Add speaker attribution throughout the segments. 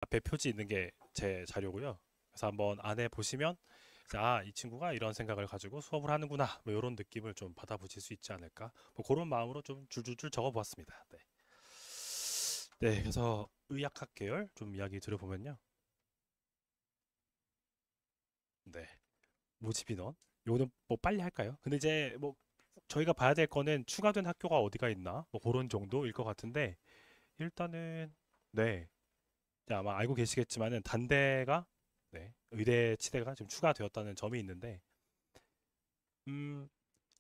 Speaker 1: 앞에 표지 있는 게 제 자료고요. 그래서 한번 안에 보시면 이제 이 친구가 이런 생각을 가지고 수업을 하는구나. 뭐 이런 느낌을 좀 받아보실 수 있지 않을까. 뭐 그런 마음으로 좀 줄줄줄 적어보았습니다. 네. 네, 그래서 의학학 계열 좀 이야기 들어보면요. 네, 모집 인원. 요거는 뭐 빨리 할까요? 근데 이제 뭐 저희가 봐야 될 거는 추가된 학교가 어디가 있나 뭐 그런 정도일 것 같은데 일단은 네, 이제 아마 알고 계시겠지만은 단대가 네, 의대 치대가 지금 추가되었다는 점이 있는데 음,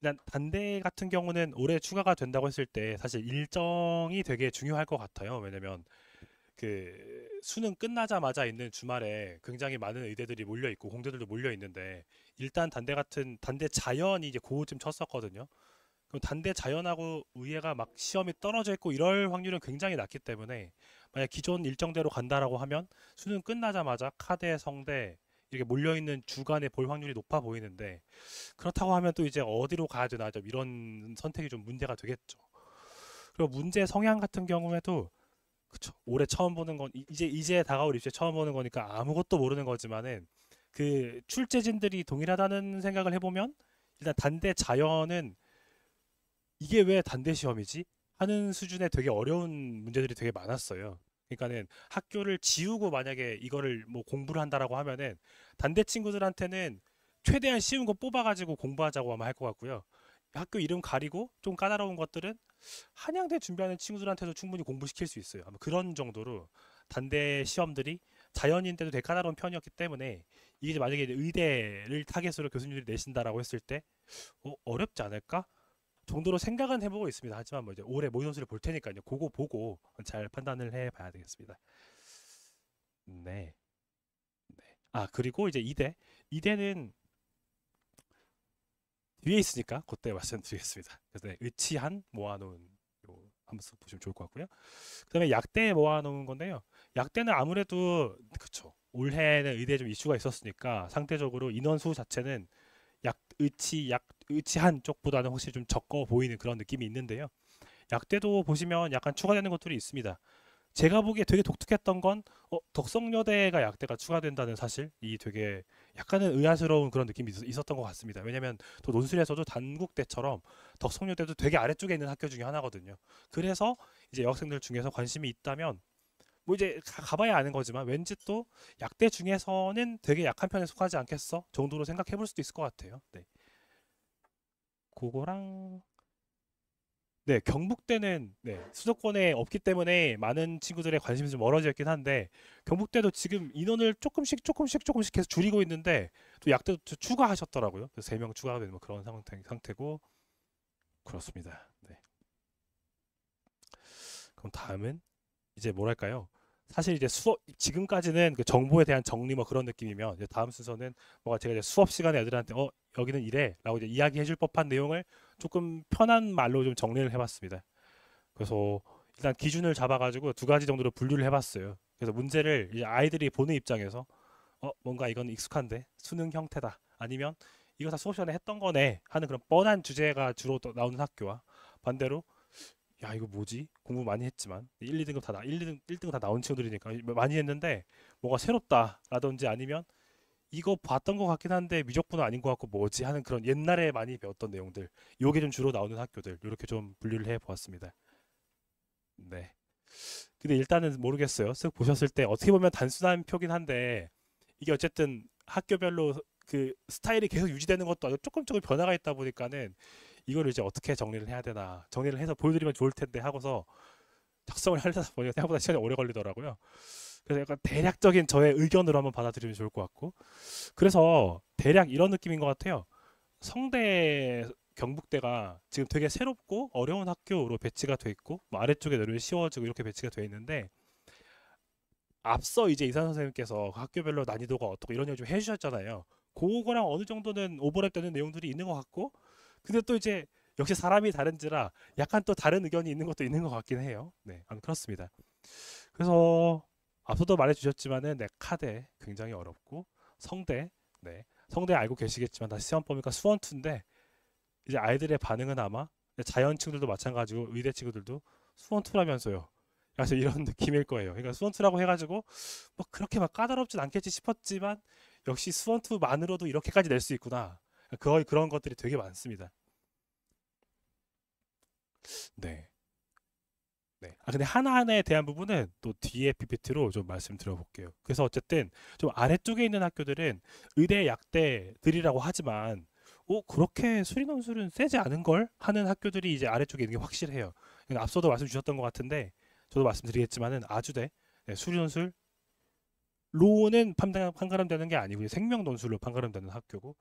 Speaker 1: 일단 단대 같은 경우는 올해 추가가 된다고 했을 때 사실 일정이 되게 중요할 것 같아요. 왜냐면 그 수능 끝나자마자 있는 주말에 굉장히 많은 의대들이 몰려 있고 공대들도 몰려 있는데 일단 단대 같은 단대 자연이 이제 고호쯤 쳤었거든요. 그럼 단대 자연하고 의예가 막 시험이 떨어져 있고 이럴 확률은 굉장히 낮기 때문에 만약 기존 일정대로 간다라고 하면 수능 끝나자마자 카대, 성대 이렇게 몰려 있는 주간에 볼 확률이 높아 보이는데 그렇다고 하면 또 이제 어디로 가야 되나 좀 이런 선택이 좀 문제가 되겠죠. 그리고 문제 성향 같은 경우에도 그쵸. 올해 처음 보는 건 이제 다가올 입시에 처음 보는 거니까 아무것도 모르는 거지만은 그 출제진들이 동일하다는 생각을 해보면 일단 단대 자연은 이게 왜 단대 시험이지? 하는 수준의 되게 어려운 문제들이 되게 많았어요. 그러니까는 학교를 지우고 만약에 이거를 뭐 공부를 한다라고 하면은 단대 친구들한테는 최대한 쉬운 거 뽑아가지고 공부하자고 하면 할 것 같고요. 학교 이름 가리고 좀 까다로운 것들은 한양대 준비하는 친구들한테도 충분히 공부시킬 수 있어요. 아마 그런 정도로 단대 시험들이 자연인데도 되게 까다로운 편이었기 때문에 이게 만약에 의대를 타겟으로 교수님들이 내신다라고 했을 때 어렵지 않을까? 정도로 생각은 해보고 있습니다. 하지만 뭐 이제 올해 모의 선수를 볼 테니까요. 그거 보고 잘 판단을 해봐야 되겠습니다. 네. 네. 그리고 이제 이대는 뒤에 있으니까 그때 말씀드리겠습니다. 그래서 네, 의치한 모아놓은 요 한번 써 보시면 좋을 것 같고요. 그다음에 약대 모아놓은 건데요. 약대는 아무래도 그쵸. 올해는 의대에 좀 이슈가 있었으니까 상대적으로 인원수 자체는 의치한 쪽보다는 확실히 좀 적어 보이는 그런 느낌이 있는데요. 약대도 보시면 약간 추가되는 것들이 있습니다. 제가 보기에 되게 독특했던 건 덕성여대가 약대가 추가된다는 사실 이 되게 약간은 의아스러운 그런 느낌이 있었던 것 같습니다. 왜냐하면 또 논술에서도 단국대처럼 덕성여대도 되게 아래쪽에 있는 학교 중에 하나거든요. 그래서 이제 여학생들 중에서 관심이 있다면 뭐 이제 가봐야 아는 거지만 왠지 또 약대 중에서는 되게 약한 편에 속하지 않겠어 정도로 생각해 볼 수도 있을 것 같아요. 네, 그거랑 네, 경북대는 네, 수도권에 없기 때문에 많은 친구들의 관심이 좀 멀어져 있긴 한데 경북대도 지금 인원을 조금씩 계속 줄이고 있는데 또 약대도 또 추가하셨더라고요. 그래서 3명 추가가 되는 뭐 그런 상태고 그렇습니다. 네. 그럼 다음은 이제 뭐랄까요? 사실 이제 수업 지금까지는 그 정보에 대한 정리 뭐 그런 느낌이면 이제 다음 순서는 뭐가 제가 이제 수업 시간에 애들한테 여기는 이래라고 이제 이야기해줄 법한 내용을 조금 편한 말로 좀 정리를 해봤습니다. 그래서 일단 기준을 잡아가지고 2가지 정도로 분류를 해봤어요. 그래서 문제를 이제 아이들이 보는 입장에서 뭔가 이건 익숙한데 수능 형태다. 아니면 이거 다 수업 시간에 했던 거네 하는 그런 뻔한 주제가 주로 나오는 학교와 반대로 야 이거 뭐지? 공부 많이 했지만 1, 2등급 다 1등 다 나온 친구들이니까 많이 했는데 뭐가 새롭다라든지 아니면 이거 봤던 것 같긴 한데 미적분은 아닌 것 같고 뭐지 하는 그런 옛날에 많이 배웠던 내용들 요게 좀 주로 나오는 학교들 이렇게 좀 분류를 해 보았습니다. 네. 근데 일단은 모르겠어요. 쓱 보셨을 때 어떻게 보면 단순한 표긴 한데 이게 어쨌든 학교별로 그 스타일이 계속 유지되는 것도 아니고 조금 변화가 있다 보니까는 이거를 이제 어떻게 정리를 해야 되나 정리를 해서 보여드리면 좋을 텐데 하고서 작성을 하려다 보니까 생각보다 시간이 오래 걸리더라고요. 그래서 약간 대략적인 저의 의견으로 한번 받아들이면 좋을 것 같고 그래서 대략 이런 느낌인 것 같아요. 성대 경북대가 지금 되게 새롭고 어려운 학교로 배치가 돼 있고 뭐 아래쪽에 내려면 쉬워지고 이렇게 배치가 돼 있는데 앞서 이제 이산 선생님께서 학교별로 난이도가 어떻고 이런 얘기 좀 해주셨잖아요. 그거랑 어느 정도는 오버랩되는 내용들이 있는 것 같고 근데 또 이제 역시 사람이 다른지라 약간 또 다른 의견이 있는 것도 있는 것 같긴 해요. 네, 아무튼 그렇습니다. 그래서 앞서도 말해주셨지만은 네, 카대 굉장히 어렵고 성대 네 성대 알고 계시겠지만 다시 시험 보니까 수원2인데 이제 아이들의 반응은 아마 자연 친구들도 마찬가지고 의대 친구들도 수원2라면서요. 그래서 이런 느낌일 거예요. 그러니까 수원투라고 해가지고 뭐 그렇게 막 까다롭진 않겠지 싶었지만 역시 수원투만으로도 이렇게까지 낼 수 있구나. 거의 그런 것들이 되게 많습니다. 네. 네. 아, 근데 하나하나에 대한 부분은 또 뒤에 PPT로 좀 말씀드려볼게요. 그래서 어쨌든 좀 아래쪽에 있는 학교들은 의대 약대들이라고 하지만, 그렇게 수리논술은 세지 않은 걸 하는 학교들이 이제 아래쪽에 있는 게 확실해요. 그러니까 앞서도 말씀 주셨던 것 같은데, 저도 말씀드리겠지만은 아주대, 네, 수리논술, 로는 판가름되는 게 아니고 생명논술로 판가름되는 학교고,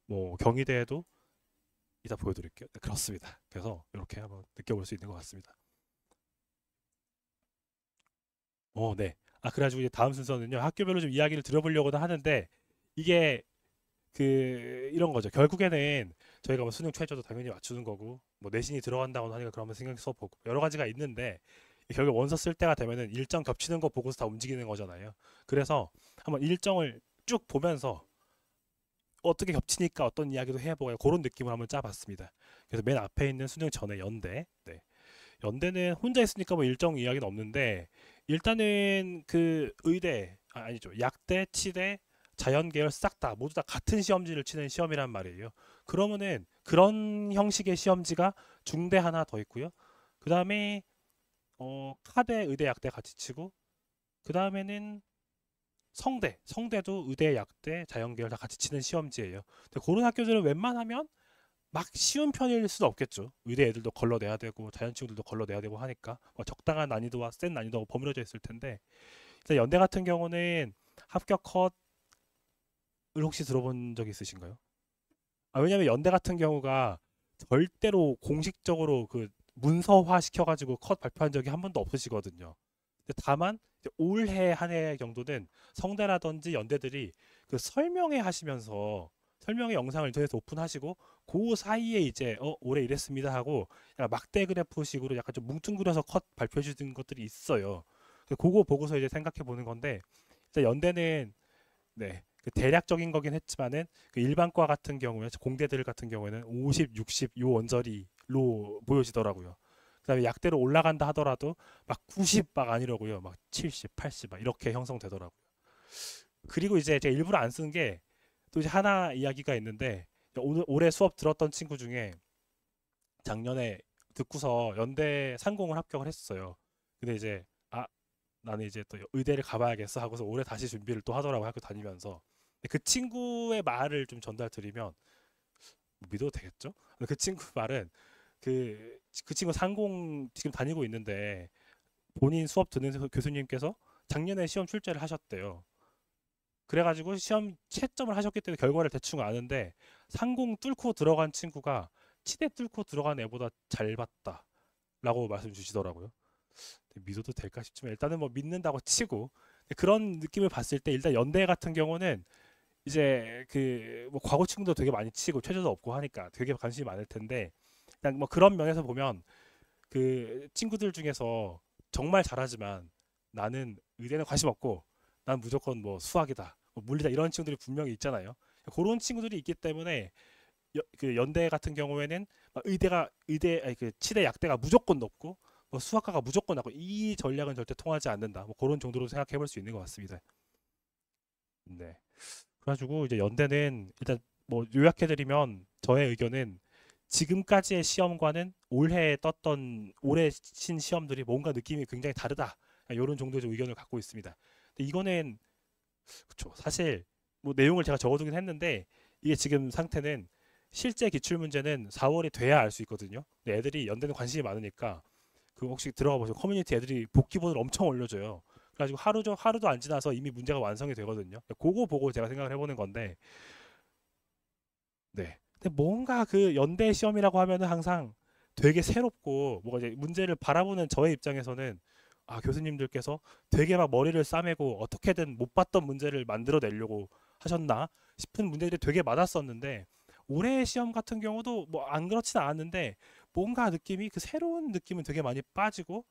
Speaker 1: 뭐 경희대에도 이따 보여드릴게요. 네, 그렇습니다. 그래서 이렇게 한번 느껴볼 수 있는 것 같습니다. 네. 아, 그래가지고 이제 다음 순서는요. 학교별로 좀 이야기를 들어보려고는 하는데 이게 이런 거죠. 결국에는 저희가 뭐 수능 최저도 당연히 맞추는 거고 뭐 내신이 들어간다고 하니까 그러면 신경 써보고 여러 가지가 있는데 결국 원서 쓸 때가 되면은 일정 겹치는 거 보고서 다 움직이는 거잖아요. 그래서 한번 일정을 쭉 보면서 어떻게 겹치니까 어떤 이야기도 해보고 그런 느낌을 한번 짜봤습니다. 그래서 맨 앞에 있는 수능 전에 연대. 네. 연대는 혼자 있으니까 뭐 일정 이야기는 없는데 일단은 그 의대 아니죠 약대 치대 자연계열 싹 다 모두 다 같은 시험지를 치는 시험이란 말이에요. 그러면은 그런 형식의 시험지가 중대 하나 더 있고요. 그 다음에 카대 의대 약대 같이 치고 그 다음에는 성대도 의대 약대 자연계열 다 같이 치는 시험지예요. 근데 그런 학교들은 웬만하면 막 쉬운 편일 수는 없겠죠. 의대 애들도 걸러내야 되고 자연 친구들도 걸러내야 되고 하니까 뭐 적당한 난이도와 센 난이도가 버무려져 있을 텐데 일단 연대 같은 경우는 합격 컷을 혹시 들어본 적 있으신가요? 아, 왜냐면 연대 같은 경우가 절대로 공식적으로 그 문서화 시켜가지고 컷 발표한 적이 한 번도 없으시거든요. 근데 다만 이제 올해 한 해 정도는 성대라든지 연대들이 그 설명회 하시면서 설명회 영상을 인터넷에 오픈하시고 그 사이에 이제 올해 이랬습니다 하고 약간 막대 그래프식으로 약간 좀 뭉뚱그려서 컷 발표해 주는 것들이 있어요. 그래서 그거 보고서 이제 생각해 보는 건데 일단 연대는 네, 그 대략적인 거긴 했지만은 그 일반과 같은 경우에 공대들 같은 경우에는 50, 60 요 언저리로 보여지더라고요. 그다음에 약대로 올라간다 하더라도 막 90 막 아니라고요. 막 70, 80 막 이렇게 형성되더라고요. 그리고 이제 제가 일부러 안 쓰는 게 또 이제 하나 이야기가 있는데 오늘 올해 수업 들었던 친구 중에 작년에 듣고서 연대 상공을 합격을 했어요. 근데 이제 나는 이제 또 의대를 가봐야겠어 하고서 올해 다시 준비를 또 하더라고 학교 다니면서. 근데 그 친구의 말을 좀 전달 드리면 믿어도 되겠죠? 근데 그 친구 말은 그 친구 상공 지금 다니고 있는데 본인 수업 듣는 교수님께서 작년에 시험 출제를 하셨대요. 그래가지고 시험 채점을 하셨기 때문에 결과를 대충 아는데 상공 뚫고 들어간 친구가 치대 뚫고 들어간 애보다 잘 봤다라고 말씀 주시더라고요. 믿어도 될까 싶지만 일단은 뭐 믿는다고 치고 그런 느낌을 봤을 때 일단 연대 같은 경우는 이제 그 뭐 과거 친구도 되게 많이 치고 최저도 없고 하니까 되게 관심이 많을 텐데 그냥 뭐 그런 면에서 보면 그 친구들 중에서 정말 잘하지만 나는 의대는 관심 없고 난 무조건 뭐 수학이다 뭐 물리다 이런 친구들이 분명히 있잖아요. 그런 친구들이 있기 때문에 그 연대 같은 경우에는 막 의대 아니 그 치대 약대가 무조건 높고 뭐 수학과가 무조건 낮고 이 전략은 절대 통하지 않는다. 뭐 그런 정도로 생각해 볼 수 있는 것 같습니다. 네. 그래가지고 이제 연대는 일단 뭐 요약해드리면 저의 의견은 지금까지의 시험과는 올해 친 시험들이 뭔가 느낌이 굉장히 다르다. 이런 정도의 좀 의견을 갖고 있습니다. 근데 이거는 그쵸. 사실 뭐 내용을 제가 적어두긴 했는데 이게 지금 상태는 실제 기출 문제는 4월이 돼야 알 수 있거든요. 근데 애들이 연대는 관심이 많으니까 그 혹시 들어가 보세요. 커뮤니티 애들이 복귀본을 엄청 올려줘요. 그래가지고 하루도 안 지나서 이미 문제가 완성이 되거든요. 그거 보고 제가 생각을 해보는 건데, 네. 근데 뭔가 그 연대 시험이라고 하면은 항상 되게 새롭고, 뭐가 이제 문제를 바라보는 저의 입장에서는 교수님들께서 되게 막 머리를 싸매고 어떻게든 못 봤던 문제를 만들어내려고 하셨나 싶은 문제들이 되게 많았었는데, 올해의 시험 같은 경우도 뭐 안 그렇진 않았는데, 뭔가 느낌이 그 새로운 느낌은 되게 많이 빠지고,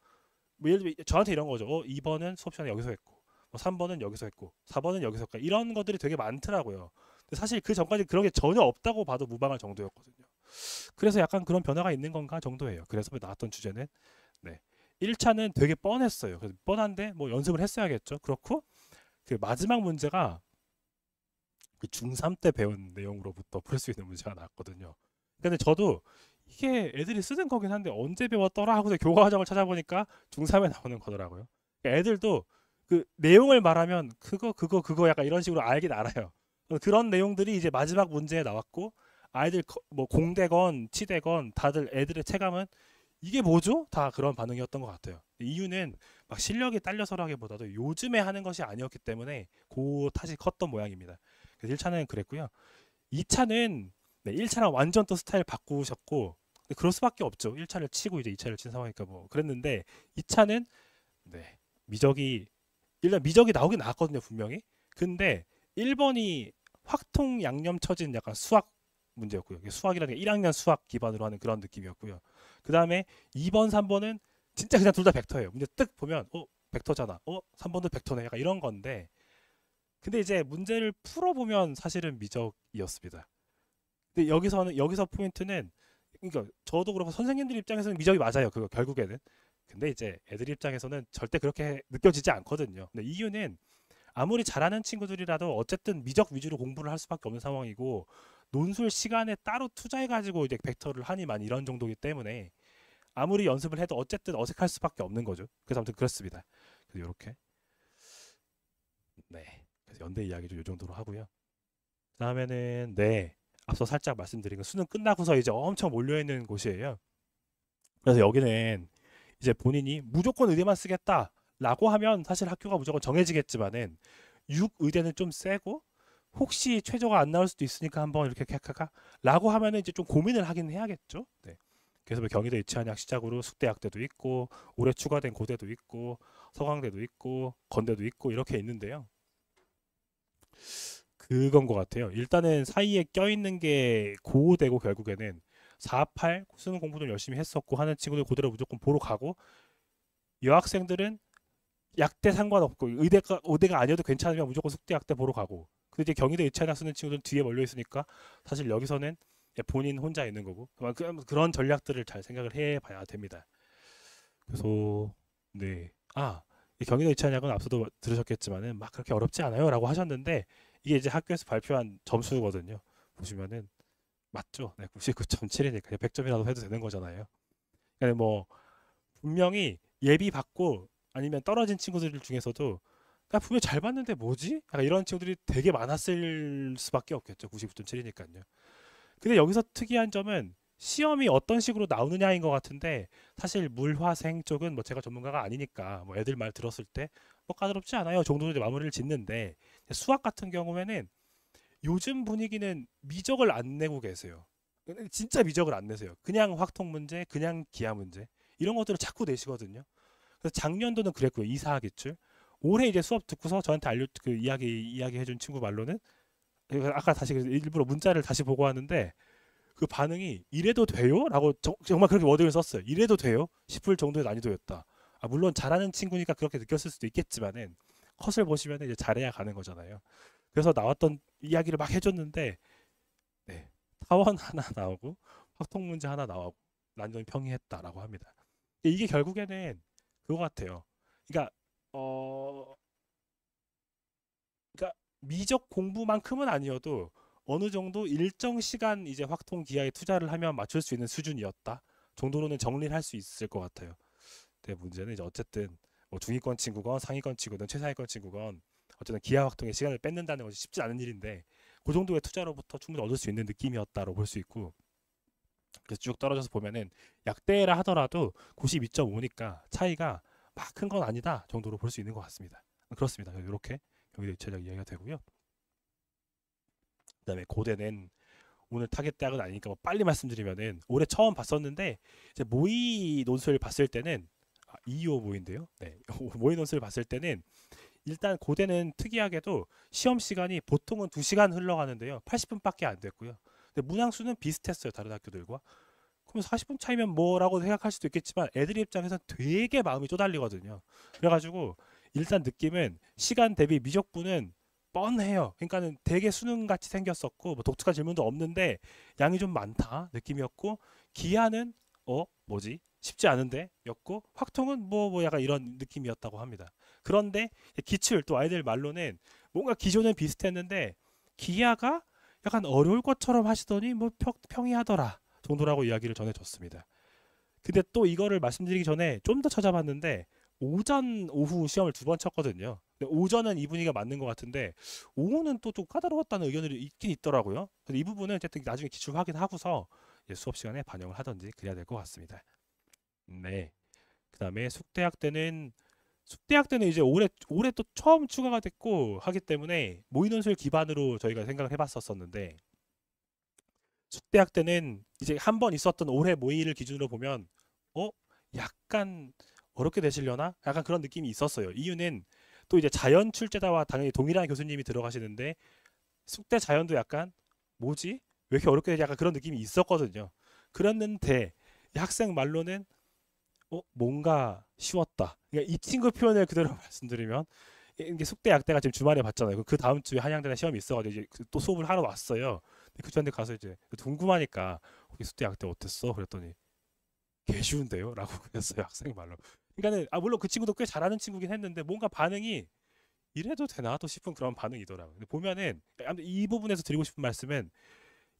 Speaker 1: 뭐 예를 들면 저한테 이런 거죠. 2번은 수업 시간에 여기서 했고, 뭐 3번은 여기서 했고, 4번은 여기서 했고, 이런 것들이 되게 많더라고요. 근데 사실 그 전까지 그런 게 전혀 없다고 봐도 무방할 정도였거든요. 그래서 약간 그런 변화가 있는 건가 정도예요. 그래서 나왔던 주제는 네. 1차는 되게 뻔했어요. 그래서 뻔한데 뭐 연습을 했어야겠죠. 그렇고 그 마지막 문제가 그 중3 때 배운 내용으로부터 풀 수 있는 문제가 나왔거든요. 근데 저도 이게 애들이 쓰는 거긴 한데 언제 배웠더라 하고서 교과 과정을 찾아보니까 중3에 나오는 거더라고요. 그러니까 애들도 그 내용을 말하면 그거 약간 이런 식으로 알긴 알아요. 그런 내용들이 이제 마지막 문제에 나왔고 아이들 뭐 공대건 치대건 다들 애들의 체감은 이게 뭐죠? 다 그런 반응이었던 것 같아요. 이유는 막 실력이 딸려서라기보다도 요즘에 하는 것이 아니었기 때문에 그 탓이 컸던 모양입니다. 그래서 1차는 그랬고요. 2차는 네, 1차랑 완전 또 스타일 바꾸셨고 그럴 수밖에 없죠. 1차를 치고 이제 2차를 친 상황이니까 뭐 그랬는데 2차는 네, 미적이 일단 미적이 나오긴 나왔거든요, 분명히. 근데 1번이 확통 양념 처진 약간 수학 문제였고요. 수학이라는 게 1학년 수학 기반으로 하는 그런 느낌이었고요. 그 다음에 2번, 3번은 진짜 그냥 둘 다 벡터예요. 문제 뜩 보면 벡터잖아. 3번도 벡터네. 약간 이런 건데 근데 이제 문제를 풀어보면 사실은 미적이었습니다. 근데 여기서 포인트는 그러니까 저도 그렇고 선생님들 입장에서는 미적이 맞아요. 그거 결국에는. 근데 이제 애들 입장에서는 절대 그렇게 느껴지지 않거든요. 근데 이유는 아무리 잘하는 친구들이라도 어쨌든 미적 위주로 공부를 할 수밖에 없는 상황이고 논술 시간에 따로 투자해가지고 이제 벡터를 하니 만 이런 정도이기 때문에 아무리 연습을 해도 어쨌든 어색할 수밖에 없는 거죠. 그래서 아무튼 그렇습니다. 그래서 이렇게 네. 그래서 연대 이야기 좀 이 정도로 하고요. 그다음에는 네. 앞서 살짝 말씀드린 건 수능 끝나고서 이제 엄청 몰려있는 곳이에요. 그래서 여기는 이제 본인이 무조건 의대만 쓰겠다라고 하면 사실 학교가 무조건 정해지겠지만은 6의대는 좀 세고 혹시 최저가 안 나올 수도 있으니까 한번 이렇게 캬카카 라고 하면은 이제 좀 고민을 하긴 해야겠죠. 네. 그래서 뭐 경희대 유치한약 시작으로 숙대약대도 있고 올해 추가된 고대도 있고 서강대도 있고 건대도 있고 이렇게 있는데요. 그건 것 같아요. 일단은 사이에 껴있는 게 고대고 결국에는 4.8 수능 공부 좀 열심히 했었고 하는 친구들 고대로 무조건 보러 가고 여학생들은 약대 상관없고 의대가 아니어도 괜찮으면 무조건 숙대 약대 보러 가고 근데 이제 경희대 유치한학 쓰는 친구들은 뒤에 몰려 있으니까 사실 여기서는 본인 혼자 있는 거고 그런 전략들을 잘 생각을 해봐야 됩니다. 그래서 네. 이 경희대 유치한학은 앞서도 들으셨겠지만은 막 그렇게 어렵지 않아요라고 하셨는데 이게 이제 학교에서 발표한 점수거든요. 보시면은 맞죠? 네, 99.7이니까 100점이라도 해도 되는 거잖아요. 그러니까 뭐 분명히 예비 받고 아니면 떨어진 친구들 중에서도 나 분명 잘 봤는데 뭐지? 약간 이런 친구들이 되게 많았을 수밖에 없겠죠. 99.7이니까요. 근데 여기서 특이한 점은 시험이 어떤 식으로 나오느냐인 것 같은데 사실 물화생 쪽은 뭐 제가 전문가가 아니니까 뭐 애들 말 들었을 때 뭐 까다롭지 않아요 정도로 이제 마무리를 짓는데 수학 같은 경우에는 요즘 분위기는 미적을 안 내고 계세요. 진짜 미적을 안 내세요. 그냥 확통 문제, 그냥 기하 문제 이런 것들을 자꾸 내시거든요. 그래서 작년도는 그랬고요. 이사학기출. 올해 이제 수업 듣고서 저한테 그 이야기 해준 친구 말로는 아까 다시 일부러 문자를 다시 보고 하는데 그 반응이 이래도 돼요? 라고 정말 그렇게 워딩을 썼어요. 이래도 돼요? 싶을 정도의 난이도였다. 물론 잘하는 친구니까 그렇게 느꼈을 수도 있겠지만은 컷을 보시면 이제 잘해야 가는 거잖아요. 그래서 나왔던 이야기를 막 해줬는데 네, 타원 하나 나오고 확통 문제 하나 나오고 난이도는 평이했다라고 합니다. 이게 결국에는 그거 같아요. 그러니까 어 그러니까 미적 공부만큼은 아니어도 어느 정도 일정 시간 이제 확통 기하에 투자를 하면 맞출 수 있는 수준이었다 정도로는 정리를 할 수 있을 것 같아요. 근데 문제는 이제 어쨌든 뭐 중위권 친구건 상위권 친구든 최상위권 친구건 어쨌든 기하 확통에 시간을 뺏는다는 것이 쉽지 않은 일인데 그 정도의 투자로부터 충분히 얻을 수 있는 느낌이었다고 볼 수 있고 그래서 쭉 떨어져서 보면은 약대라 하더라도 92.5니까 차이가 막 큰 건 아니다 정도로 볼 수 있는 것 같습니다. 그렇습니다. 이렇게 경기도 유치적 이야기가 되고요. 그다음에 고대는 오늘 타겟 대학은 아니니까 뭐 빨리 말씀드리면은 올해 처음 봤었는데 이제 모의 논술 봤을 때는 225 모의인데요. 네, 모의 논술 봤을 때는 일단 고대는 특이하게도 시험 시간이 보통은 2시간 흘러가는데요. 80분밖에 안 됐고요. 근데 문항수는 비슷했어요. 다른 학교들과. 그럼 40분 차이면 뭐라고 생각할 수도 있겠지만 애들 입장에서 되게 마음이 쪼달리거든요. 그래가지고 일단 느낌은 시간 대비 미적분은 뻔해요. 그러니까는 되게 수능 같이 생겼었고 뭐 독특한 질문도 없는데 양이 좀 많다 느낌이었고 기하는 뭐지? 쉽지 않은데 였고 확통은 뭐 약간 이런 느낌이었다고 합니다. 그런데 기출 또 아이들 말로는 뭔가 기존은 비슷했는데 기하가 약간 어려울 것처럼 하시더니 뭐 평이하더라 정도라고 이야기를 전해줬습니다. 근데 또 이거를 말씀드리기 전에 좀 더 찾아봤는데 오전 오후 시험을 두 번 쳤거든요. 근데 오전은 이분위기가 맞는 것 같은데 오후는 또 좀 까다로웠다는 의견이 있긴 있더라고요. 그래서 이 부분은 어쨌든 나중에 기출 확인하고서 수업 시간에 반영을 하든지 그래야 될 것 같습니다. 네. 그다음에 숙대학 때는 이제 올해 또 처음 추가가 됐고 하기 때문에 모의논술 기반으로 저희가 생각을 해봤었었는데 숙대학 때는 이제 한 번 있었던 올해 모의를 기준으로 보면 어 약간 어렵게 되시려나? 약간 그런 느낌이 있었어요. 이유는 또 이제 자연 출제자와 당연히 동일한 교수님이 들어가시는데 숙대 자연도 약간 뭐지? 왜 이렇게 어렵게 되지? 약간 그런 느낌이 있었거든요. 그랬는데 이 학생 말로는 뭔가 쉬웠다. 그러니까 이 친구 표현을 그대로 말씀드리면 이게 숙대 약대가 지금 주말에 봤잖아요. 그 다음 주에 한양대나 시험이 있어가지고 이제 또 수업을 하러 왔어요. 근데 그 친구한테 가서 이제 궁금하니까 혹시 숙대 약대 어땠어? 그랬더니 개 쉬운데요? 라고 그랬어요. 학생 말로. 그러니까는 물론 그 친구도 꽤 잘하는 친구긴 했는데 뭔가 반응이 이래도 되나 또 싶은 그런 반응이더라고요. 근데 보면은 아무튼 이 부분에서 드리고 싶은 말씀은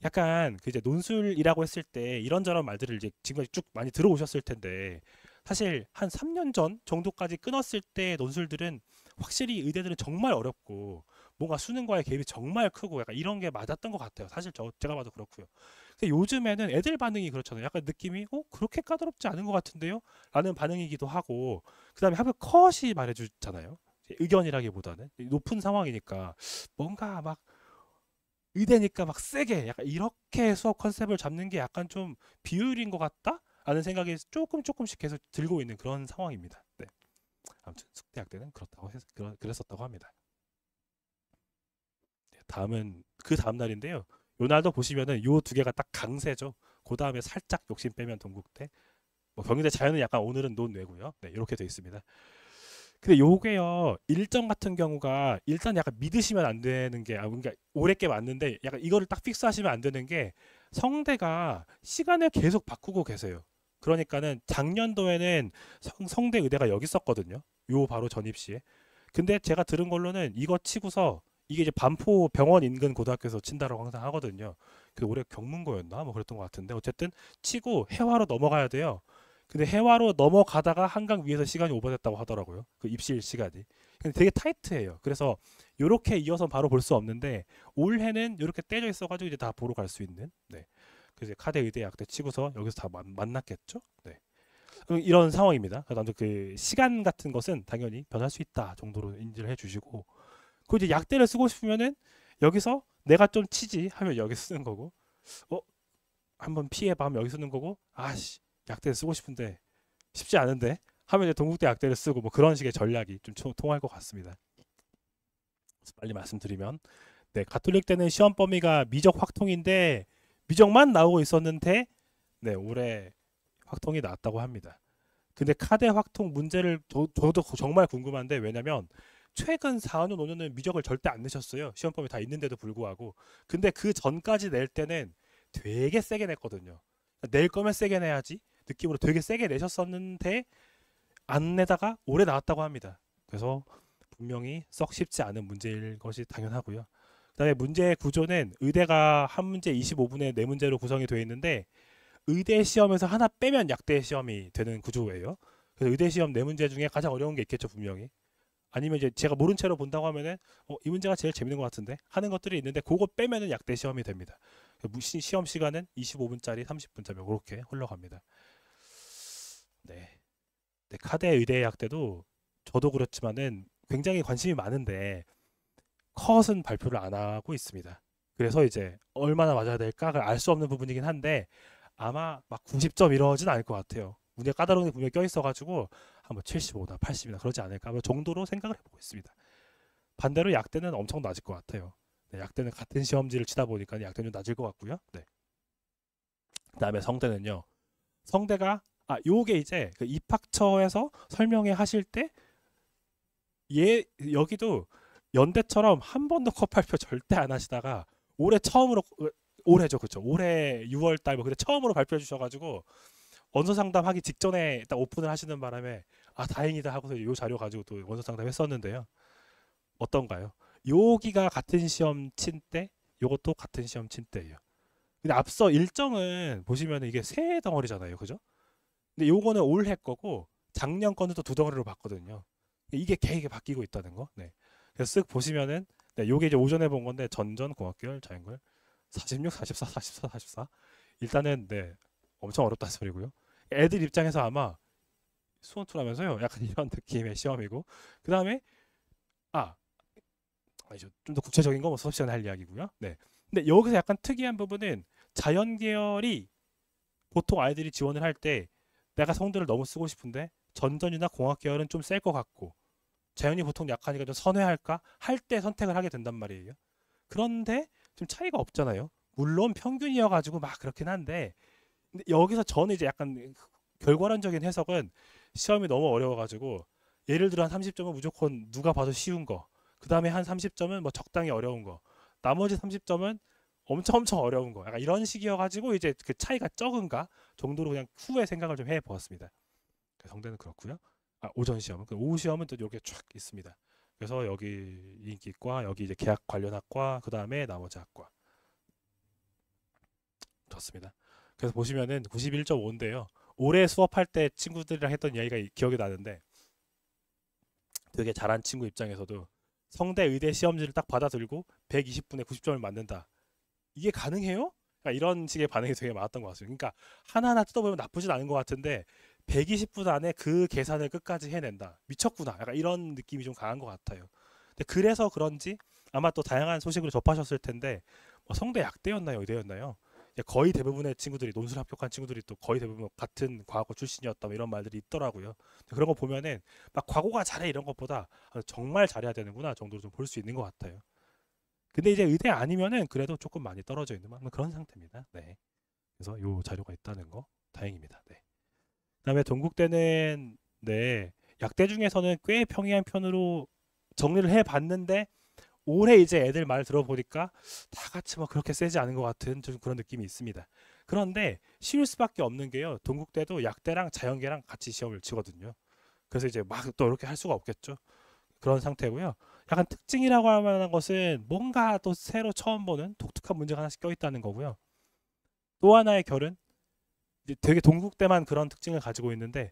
Speaker 1: 약간 그 이제 논술이라고 했을 때 이런저런 말들을 이제 지금까지 쭉 많이 들어오셨을 텐데 사실 한 3년 전 정도까지 끊었을 때 논술들은 확실히 의대들은 정말 어렵고 뭔가 수능과의 갭이 정말 크고 약간 이런 게 맞았던 것 같아요. 사실 제가 봐도 그렇고요. 근데 요즘에는 애들 반응이 그렇잖아요. 약간 느낌이 그렇게 까다롭지 않은 것 같은데요? 라는 반응이기도 하고 그다음에 학교 컷이 말해주잖아요. 의견이라기보다는 높은 상황이니까 뭔가 막 의대니까 막 세게 약간 이렇게 수업 컨셉을 잡는 게 약간 좀 비효율인 것 같다? 라는 생각이 조금씩 계속 들고 있는 그런 상황입니다. 네. 아무튼 숙대학 때는 그랬었다고 합니다. 네, 다음은 그 다음 날인데요. 요 날도 보시면은 요 두 개가 딱 강세죠. 그 다음에 살짝 욕심 빼면 동국대, 뭐 경희대 자연은 약간 오늘은 논외고요. 네, 이렇게 돼 있습니다. 근데 요게요 일정 같은 경우가 일단 약간 믿으시면 안 되는 게 그러니까 올해 게 맞는데 약간 이거를 딱 픽스하시면 안 되는 게 성대가 시간을 계속 바꾸고 계세요. 그러니까는 작년도에는 성대 의대가 여기 있었거든요. 요 바로 전입시에. 근데 제가 들은 걸로는 이거 치고서 이게 이제 반포 병원 인근 고등학교에서 친다라고 항상 하거든요. 그 올해 경문고였나 뭐 그랬던 것 같은데 어쨌든 치고 해화로 넘어가야 돼요. 근데 해화로 넘어가다가 한강 위에서 시간이 오버됐다고 하더라고요. 그 입실 시간이. 근데 되게 타이트해요. 그래서 요렇게 이어서 바로 볼 수 없는데 올해는 요렇게 떼져 있어가지고 이제 다 보러 갈 수 있는. 네. 그래서 카대 의대 약대 치고서 여기서 다 만났겠죠. 네. 이런 상황입니다. 그래서 아무튼 그 시간 같은 것은 당연히 변할 수 있다 정도로 인지를 해주시고, 그 이제 약대를 쓰고 싶으면은 여기서 내가 좀 치지 하면 여기 쓰는 거고, 어 한번 피해봐 하면 여기 쓰는 거고, 아씨 약대를 쓰고 싶은데 쉽지 않은데 하면 이제 동국대 약대를 쓰고 뭐 그런 식의 전략이 좀 통할 것 같습니다. 빨리 말씀드리면 네 가톨릭 때는 시험 범위가 미적 확통인데 미적만 나오고 있었는데 네 올해 확통이 나왔다고 합니다. 근데 카대 확통 문제를 저도 정말 궁금한데 왜냐면 최근 4년 5년은 미적을 절대 안 내셨어요. 시험 범위 다 있는데도 불구하고. 근데 그 전까지 낼 때는 되게 세게 냈거든요. 낼 거면 세게 내야지 느낌으로 되게 세게 내셨었는데 안 내다가 올해 나왔다고 합니다. 그래서 분명히 썩 쉽지 않은 문제일 것이 당연하고요. 그다음에 문제 구조는 의대가 한 문제 25분의 네 문제로 구성이 되어 있는데 의대 시험에서 하나 빼면 약대 시험이 되는 구조예요. 그래서 의대 시험 네 문제 중에 가장 어려운 게 있겠죠 분명히. 아니면 이제 제가 모른 채로 본다고 하면은 이 문제가 제일 재밌는 것 같은데 하는 것들이 있는데 그거 빼면은 약대 시험이 됩니다. 시험 시간은 25분짜리 30분짜리 그렇게 흘러갑니다. 네. 네, 카대 의대 약대도 저도 그렇지만은 굉장히 관심이 많은데 컷은 발표를 안 하고 있습니다. 그래서 이제 얼마나 맞아야 될까를 알 수 없는 부분이긴 한데 아마 막 90점 이러진 않을 것 같아요. 문제 까다로운 게 분명히 껴있어가지고 한번 75나 80이나 그러지 않을까 뭐 정도로 생각을 해보고 있습니다. 반대로 약대는 엄청 낮을 것 같아요. 네, 약대는 같은 시험지를 치다 보니까 약대는 낮을 것 같고요. 네. 그다음에 성대는요. 성대가 요게 이제 그 입학처에서 설명회 하실 때 여기도 연대처럼 한 번도 컷 발표 절대 안 하시다가 올해 처음으로 올해죠, 그렇죠? 올해 6월 달 뭐 그때 처음으로 발표해 주셔가지고 원서 상담하기 직전에 딱 오픈을 하시는 바람에 아 다행이다 하고서 요 자료 가지고 또 원서 상담 했었는데요. 어떤가요? 여기가 같은 시험 친 때, 요것도 같은 시험 친 때예요. 근데 앞서 일정은 보시면 이게 세 덩어리잖아요, 그죠? 근데 요거는 올해 거고 작년 거는 또 두 덩어리로 봤거든요. 이게 계획이 바뀌고 있다는 거. 네. 그래서 쓱 보시면은 네, 요게 이제 오전에 본 건데 전전 공학계열 자연계열 46, 44, 44, 44. 일단은 네 엄청 어렵다는 소리고요. 애들 입장에서 아마 수원투라면서요. 약간 이런 느낌의 시험이고 그 다음에 아 아니죠. 좀 더 구체적인 거 뭐 수업 시간에 할 이야기고요. 네. 근데 여기서 약간 특이한 부분은 자연 계열이 보통 아이들이 지원을 할 때 내가 성들을 너무 쓰고 싶은데 전전이나 공학 계열은 좀 셀 것 같고 자연이 보통 약하니까 좀 선회할까 할 때 선택을 하게 된단 말이에요. 그런데 좀 차이가 없잖아요. 물론 평균이어가지고 막 그렇긴 한데 근데 여기서 저는 이제 약간 결과론적인 해석은 시험이 너무 어려워가지고 예를 들어 한 30점은 무조건 누가 봐도 쉬운 거, 그 다음에 한 30점은 뭐 적당히 어려운 거, 나머지 30점은 엄청 어려운 거, 약간 이런 식이어가지고 이제 그 차이가 적은가 정도로 그냥 후에 생각을 좀 해보았습니다. 성대는 그렇고요. 아, 오전 시험은 그 오후 시험은 또 이렇게 쫙 있습니다. 그래서 여기 인기과, 여기 이제 계약 관련 학과, 그 다음에 나머지 학과 좋습니다. 그래서 보시면은 91.5인데요. 올해 수업할 때 친구들이랑 했던 이야기가 기억이 나는데 되게 잘한 친구 입장에서도 성대 의대 시험지를 딱 받아들고 120분에 90점을 맞는다. 이게 가능해요? 그러니까 이런 식의 반응이 되게 많았던 것 같아요. 그러니까 하나하나 뜯어보면 나쁘진 않은 것 같은데 120분 안에 그 계산을 끝까지 해낸다. 미쳤구나. 약간 이런 느낌이 좀 강한 것 같아요. 근데 그래서 그런지 아마 또 다양한 소식으로 접하셨을 텐데 뭐 성대 약대였나요? 의대였나요? 거의 대부분의 친구들이 논술 합격한 친구들이 또 거의 대부분 같은 과거 출신이었다 뭐 이런 말들이 있더라고요. 그런 거 보면은 막 과거가 잘해 이런 것보다 정말 잘해야 되는구나 정도로 좀 볼 수 있는 것 같아요. 근데 이제 의대 아니면은 그래도 조금 많이 떨어져 있는 뭐 그런 상태입니다. 네. 그래서 요 자료가 있다는 거 다행입니다. 네. 그다음에 동국대는 네 약대 중에서는 꽤 평이한 편으로 정리를 해봤는데 올해 이제 애들 말 들어보니까 다 같이 뭐 그렇게 세지 않은 것 같은 좀 그런 느낌이 있습니다. 그런데 쉬울 수밖에 없는 게요. 동국대도 약대랑 자연계랑 같이 시험을 치거든요. 그래서 이제 막 또 이렇게 할 수가 없겠죠. 그런 상태고요. 약간 특징이라고 할 만한 것은 뭔가 또 새로 처음 보는 독특한 문제가 하나씩 껴있다는 거고요. 또 하나의 결은 이제 되게 동국대만 그런 특징을 가지고 있는데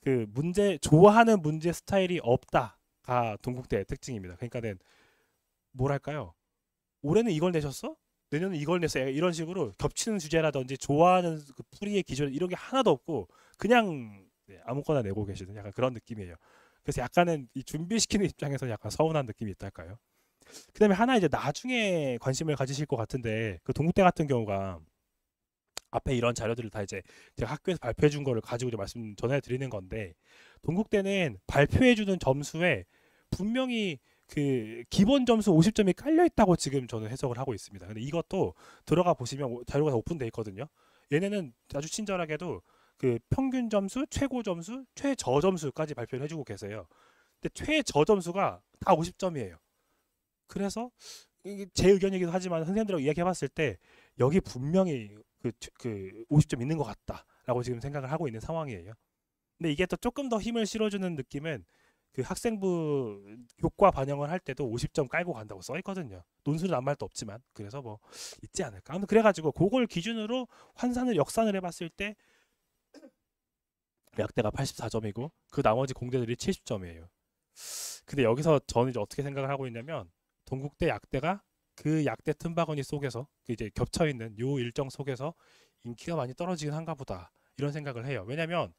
Speaker 1: 그 문제 좋아하는 문제 스타일이 없다가 동국대의 특징입니다. 그러니까는 뭐랄까요? 올해는 이걸 내셨어? 내년은 이걸 냈어. 이런 식으로 겹치는 주제라든지 좋아하는 그 풀이의 기준 이런 게 하나도 없고 그냥 네, 아무거나 내고 계시는 약간 그런 느낌이에요. 그래서 약간은 이 준비시키는 입장에서 약간 서운한 느낌이 있달까요? 그다음에 하나 이제 나중에 관심을 가지실 것 같은데 그 동국대 같은 경우가 앞에 이런 자료들을 다 이제 제가 학교에서 발표해 준 거를 가지고 이제 말씀 전해 드리는 건데 동국대는 발표해 주는 점수에 분명히 그 기본 점수 50점이 깔려 있다고 지금 저는 해석을 하고 있습니다. 근데 이것도 들어가 보시면 자료가 다 오픈돼 있거든요. 얘네는 아주 친절하게도 그 평균 점수, 최고 점수, 최저 점수까지 발표를 해주고 계세요. 근데 최저 점수가 다 50점이에요. 그래서 이게 제 의견이기도 하지만 선생님들하고 이야기해봤을 때 여기 분명히 그 50점 있는 것 같다라고 지금 생각을 하고 있는 상황이에요. 근데 이게 또 조금 더 힘을 실어주는 느낌은 그 학생부 교과 반영을 할 때도 50점 깔고 간다고 써 있거든요. 논술은 아무 말도 없지만 그래서 뭐 있지 않을까. 아무튼 그래가지고 그걸 기준으로 환산을 역산을 해봤을 때 약대가 84점이고 그 나머지 공대들이 70점이에요. 근데 여기서 저는 이제 어떻게 생각을 하고 있냐면 동국대 약대가 그 약대 틈바구니 속에서 그 이제 겹쳐 있는 요 일정 속에서 인기가 많이 떨어지긴 한가 보다 이런 생각을 해요. 왜냐면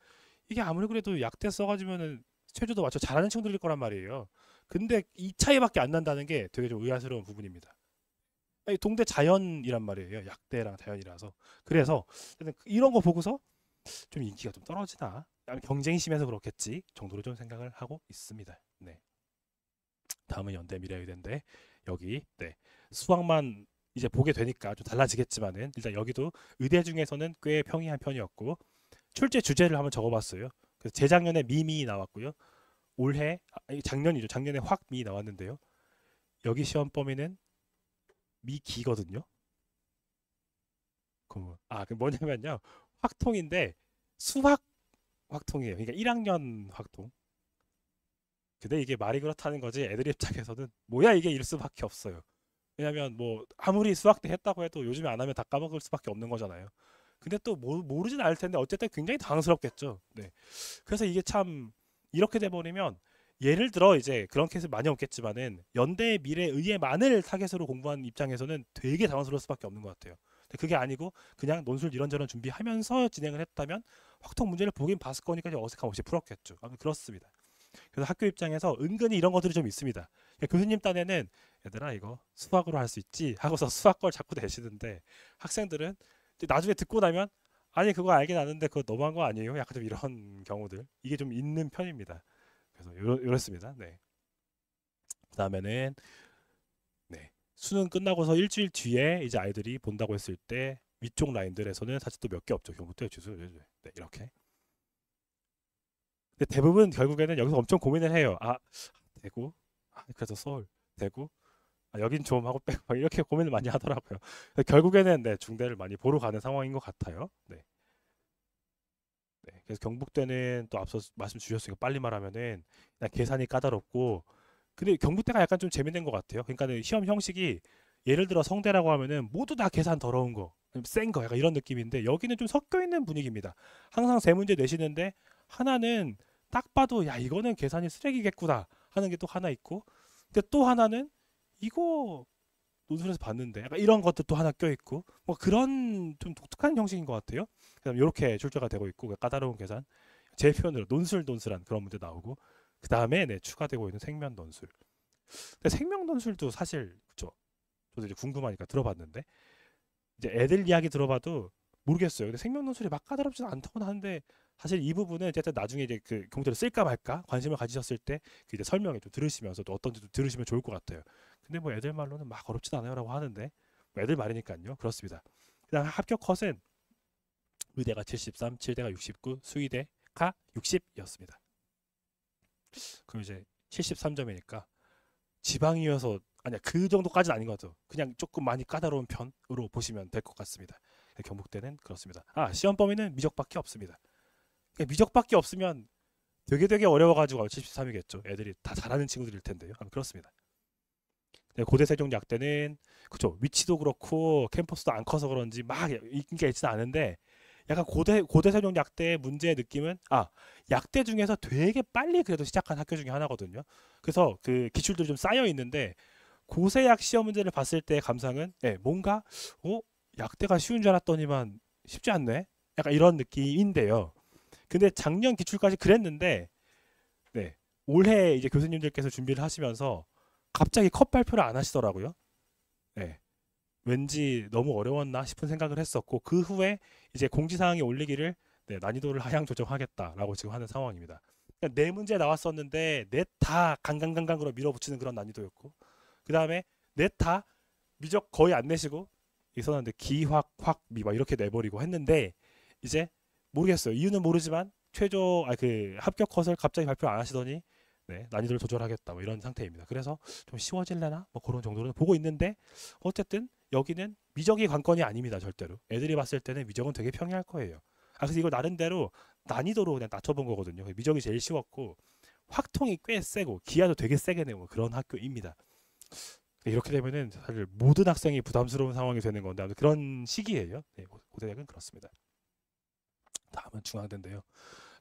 Speaker 1: 이게 아무리 그래도 약대 써가지고는 최저도 맞춰 잘하는 친구들일 거란 말이에요. 근데 이 차이밖에 안 난다는 게 되게 좀 의아스러운 부분입니다. 아니, 동대 자연이란 말이에요. 약대랑 자연이라서. 그래서 이런 거 보고서 좀 인기가 좀 떨어지나? 아니면 경쟁이 심해서 그렇겠지 정도로 좀 생각을 하고 있습니다. 네. 다음은 연대 미래의대인데 여기 네. 수학만 이제 보게 되니까 좀 달라지겠지만은 일단 여기도 의대 중에서는 꽤 평이한 편이었고 출제 주제를 한번 적어봤어요. 그래서 재작년에 미미 나왔고요. 올해 작년이죠. 작년에 확미 나왔는데요. 여기 시험 범위는 미기거든요. 그 뭐냐면요. 확통인데 수학 확통이에요. 그러니까 1학년 확통. 근데 이게 말이 그렇다는 거지 애들 입장에서는 뭐야 이게 일 수밖에 없어요. 왜냐면 뭐 아무리 수학 때 했다고 해도 요즘에 안 하면 다 까먹을 수밖에 없는 거잖아요. 근데 또 모르진 않을 텐데 어쨌든 굉장히 당황스럽겠죠. 네. 그래서 이게 참 이렇게 돼 버리면 예를 들어 이제 그런 케이스 많이 없겠지만은 연대 미래 의예만을 타겟으로 공부한 입장에서는 되게 당황스러울 수밖에 없는 것 같아요. 근데 그게 아니고 그냥 논술 이런저런 준비하면서 진행을 했다면 확통 문제를 보긴 봤을 거니까 어색함 없이 풀었겠죠. 아무튼 그렇습니다. 그래서 학교 입장에서 은근히 이런 것들이 좀 있습니다. 그러니까 교수님 딴에는 얘들아 이거 수학으로 할 수 있지 하고서 수학 걸 자꾸 내시는데 학생들은 나중에 듣고 나면 아니 그거 알긴 아는데 그거 너무한 거 아니에요? 약간 좀 이런 경우들 이게 좀 있는 편입니다. 그래서 이렇습니다. 네. 그다음에는 네. 수능 끝나고서 일주일 뒤에 이제 아이들이 본다고 했을 때 위쪽 라인들에서는 사실 또 몇 개 없죠. 경북대 주수 네, 이렇게. 근데 대부분 결국에는 여기서 엄청 고민을 해요. 아 대구, 그래서 서울, 대구, 여긴 좀 하고 빼고 막 이렇게 고민을 많이 하더라고요. 결국에는 네, 중대를 많이 보러 가는 상황인 것 같아요. 네. 네. 그래서 경북대는 또 앞서 말씀 주셨으니까 빨리 말하면은 그냥 계산이 까다롭고 근데 경북대가 약간 좀 재밌는 것 같아요. 그러니까 시험 형식이 예를 들어 성대라고 하면은 모두 다 계산 더러운 거, 센 거, 약간 이런 느낌인데 여기는 좀 섞여 있는 분위기입니다. 항상 세 문제 내시는데 하나는 딱 봐도 야 이거는 계산이 쓰레기겠구나 하는 게 또 하나 있고, 근데 또 하나는 이거 논술에서 봤는데 약간 이런 것도 또 하나 껴 있고 뭐 그런 좀 독특한 형식인 것 같아요. 그다음 이렇게 출제가 되고 있고 까다로운 계산, 제 표현으로 논술한 그런 문제 나오고 그 다음에 네, 추가되고 있는 생명 논술. 근데 생명 논술도 사실 그죠. 저도 이제 궁금하니까 들어봤는데 이제 애들 이야기 들어봐도 모르겠어요. 근데 생명 논술이 막 까다롭지는 않다고는 하는데 사실 이 부분은 어쨌든 나중에 이제 그 경제를 쓸까 말까 관심을 가지셨을 때 그 이제 설명에 좀 들으시면서 또 어떤지 좀 들으시면 좋을 것 같아요. 근데 뭐 애들 말로는 막 어렵진 않아요라고 하는데 뭐 애들 말이니까요. 그렇습니다. 그다음 합격 컷은 의대가 73, 칠대가 69, 수의대가 60이었습니다. 그럼 이제 73점이니까 지방이어서 아니야 그 정도까지는 아닌 것 같아요. 그냥 조금 많이 까다로운 편으로 보시면 될 것 같습니다. 경북대는 그렇습니다. 시험 범위는 미적밖에 없습니다. 그러니까 미적밖에 없으면 되게 어려워가지고 73이겠죠. 애들이 다 잘하는 친구들일 텐데요. 그렇습니다. 고대 세종약대는 그쵸 위치도 그렇고 캠퍼스도 안 커서 그런지 막 인기가 있지는 않은데 약간 고대 세종약대의 문제의 느낌은 약대 중에서 되게 빨리 그래도 시작한 학교 중에 하나거든요. 그래서 그 기출들이 좀 쌓여 있는데 고세약 시험 문제를 봤을 때 감상은 뭔가 약대가 쉬운 줄 알았더니만 쉽지 않네. 약간 이런 느낌인데요. 근데 작년 기출까지 그랬는데 네, 올해 이제 교수님들께서 준비를 하시면서 갑자기 컷 발표를 안 하시더라고요. 네, 왠지 너무 어려웠나 싶은 생각을 했었고 그 후에 이제 공지사항에 올리기를 네, 난이도를 하향 조정하겠다라고 지금 하는 상황입니다. 그러니까 네 문제 나왔었는데 넷 다 강강강강으로 밀어붙이는 그런 난이도였고 그 다음에 넷 다 미적 거의 안 내시고 있었는데 기확 확미 막 이렇게 내버리고 했는데 이제 모르겠어요. 이유는 모르지만 그 합격 컷을 갑자기 발표 안 하시더니 네, 난이도를 조절하겠다 뭐 이런 상태입니다. 그래서 좀 쉬워질래나 뭐 그런 정도로는 보고 있는데 어쨌든 여기는 미적이 관건이 아닙니다. 절대로 애들이 봤을 때는 미적은 되게 평이할 거예요. 그래서 이걸 나름대로 난이도로 그냥 낮춰본 거거든요. 미적이 제일 쉬웠고 확통이 꽤 세고 기하도 되게 세게 내고 그런 학교입니다. 이렇게 되면은 사실 모든 학생이 부담스러운 상황이 되는 건데 그런 시기예요. 네, 고대학은 그렇습니다. 다음은 중앙대인데요.